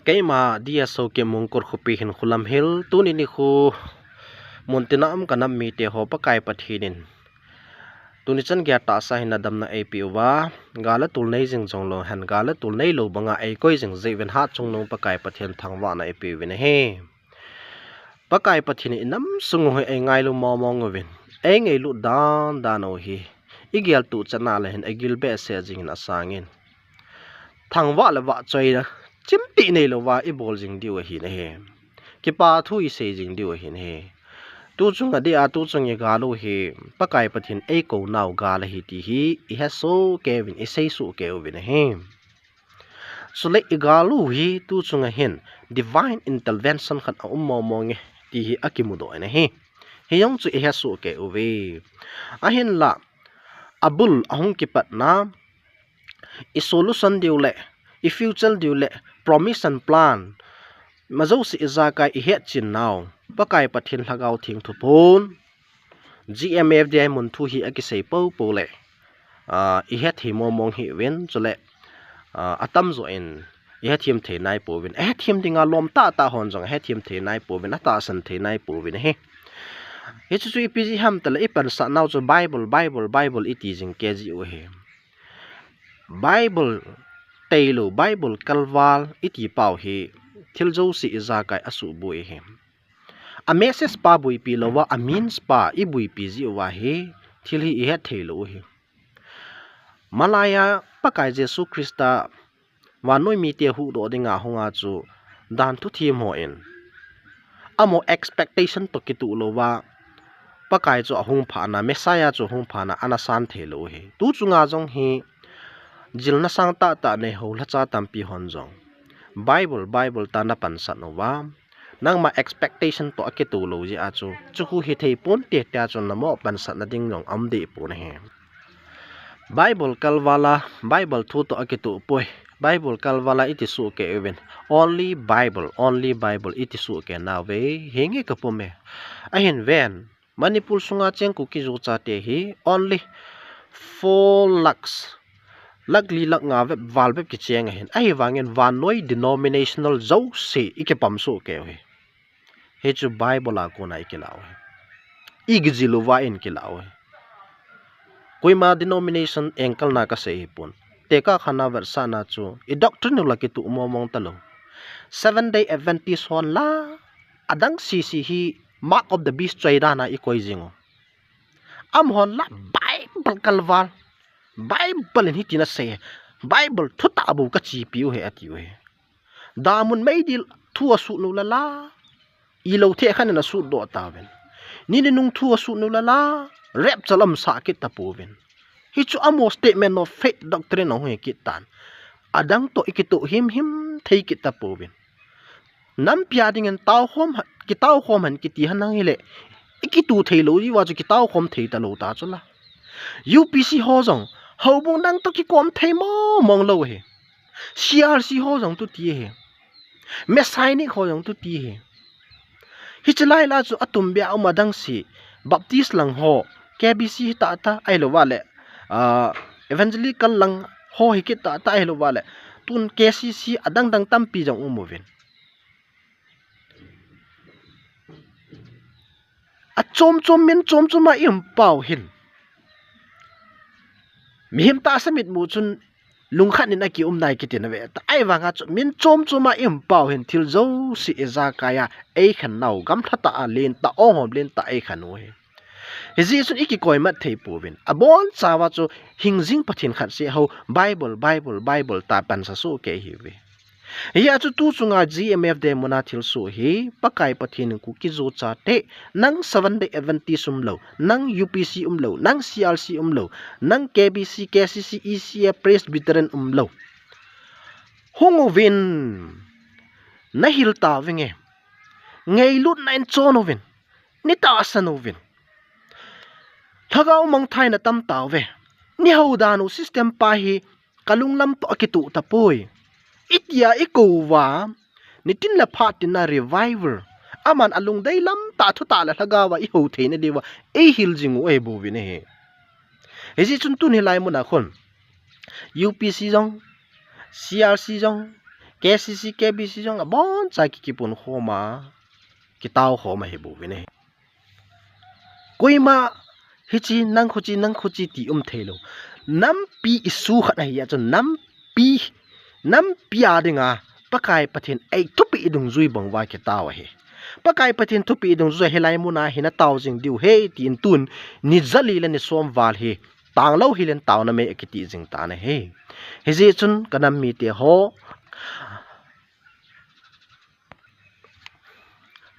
cái mà DS Haokip mongkor khupi hin khulam hil tuni ni khu montinam kanam mi te ho pakai pathinin tuni chan gya ta sa hin adam na ap wa gala tul nei jing jong lo han gala tul nei lo banga ai koi jing jeven ha chung no pakai pathin thangwa na ap win he pakai pathin inam sung hoi ai ngai lo mo mo ngwin ai ngai lu dan dan o hi igyal tu chana la hin agil be se jing na sangin thangwa la wa choi na chimti nei lo wa i bol jing diu hi na he ki pa thu i se jing diu hi na he tu chung a dia tu chung ye ga lo hi pakai pathin ei ko naw ga la hi ti hi I ha so kevin I sei su ke win he so le I ga lu hi tu chung a hin divine intervention khat a mo mo nge ti hi akimudo na he he yong chu I ha su ke we a hin la abul ahung ki pat na I solution diu le I future diu le promise and plan mazo si izaka I het chin now pakai pathin lagau thing thu pon GMFDI mun thu hi akisei po po le I het hi momong hi wen chule atam zo in I het him the nai po win het him dinga lom ta ta hon jong het him the nai po win ata san the nai po win he he chu PG ham tala I pan sa now cho Bible iti jing kg o he Bible Tailu Bible kalwal iti pau hi thiljo si izakai asu bui he a message pa bui pi lowa a means pa I bui pi ji wa he thil hi he thelo he malaya pakai Jesu Krista wa noi mi te hu do dinga honga chu dan thu thim ho en amo expectation to kitu lowa pakai chu hung pha na messiah chu hung pha na anasan thelo he tu chunga jong hi jilna sang ta ta ne ho la cha tampi hon jong Bible ta na pan sa no wa nang ma expectation to akitu lo ji a chu chu hi thei pon te ta chu na mo pan sa na ding jong am de pu ne he Bible kalwala Bible thu to akitu poi Bible kalwala iti su ke even only Bible iti su ke na we hingi ka pome a hin ven manipul sunga cheng ku ki ju cha te hi only 4 lakhs lagli lak nga web wal web ki cheng hen ai wangen van noi denominational zo se ike pam so ke he chu Bible a ko nai ke law igzilu wa in ke law koima denomination engkal na ka se pun teka khana versa na chu I doctrine la ki tu momong talo 7-day Adventist hon la adang si hi mark of the beast traida na I koi jingo am hon la Bible kalwal Bible hi tina se Bible thuta abu ka chi piu he atiu he damun meidil thu asu nu la I lo the khan na su do ta ven ni nung thu asu nu la rep chalam sa ki ta pu ven hi chu amo statement of faith doctrine no he ki tan adang to ikitu him thei ki ta pu ven nam pya ding en taw khom han ki ti hanang hele ikitu thei lo ji wa chu ki taw khom thei ta lo ta chula UPC ho jong hobung nang to ki kom thei mo mong lo he CRC ho jong tu ti he messianic ho jong tu ti he hi chalai la chu atum bia umadang si baptist lang ho KBC ta ai lo wale evangelical lang ho hi ki ta ai lo wale tun KCC adang dang tampi jong umovin a chom ma im pau hin mihim ta samit mu chun lungkhat ni na ki nai ki tin ve ta ai wanga chu min chom ma im pau hin thil zo si eza kaya ei khan nau gam thata a len ta hom len ta ei khan we hezi sun iki koi mat thei pu win abon chawa chu hingjing pathin khat se ho Bible ta pan sa so ke hi we ya chu tu chunga GMF de mona thil su hi pakai pathin ku ki zo cha te nang 7-day Adventist lo nang UPC lo nang CRC lo nang KBC KCC ECA Presbyterian lo hongo win na hil ta wenge ngei lut nain chono win ni ta asano win thagau mang thai na tam taw ve ni hodanu system pa hi kalunglam to akitu ta poi itia ikowa nitin la phatin na revival aman alung dai lam ta thu ta la thagawa I ho theina dewa e hil jingu e bu win he hezi chun tu ni lai muna khon UPC jong CRC jong KCC KBC jong abon chai ki kipun khoma kitao khoma he bu vine koima hichi nang khochi ti thelo nampi isu khat na ya chon nampi adinga pakai pathin ai thupi idung zui bangwa kitao he pakai pathin thupi idung zui helai muna hina taw jing diu he tin tun ni zali le ni som wal he tanglo hilen taw na me ekiti jing ta na he heje chun kanam mi te ho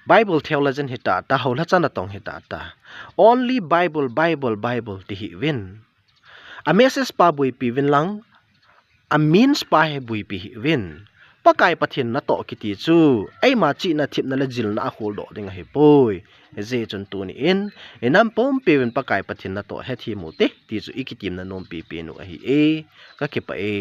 Bible theologian hita ta hola chana tong hita ta only Bible ti hi win a message pa bui pi win lang a means pa he bui pi hi win pakai pathin na to kiti chu ai ma chi na thip na la jil na hol do ding he poi je chun tu ni in enam pom pe win pakai pathin na to he thi mu te ti chu ikitim na nom pi nu a hi e ka ki pa e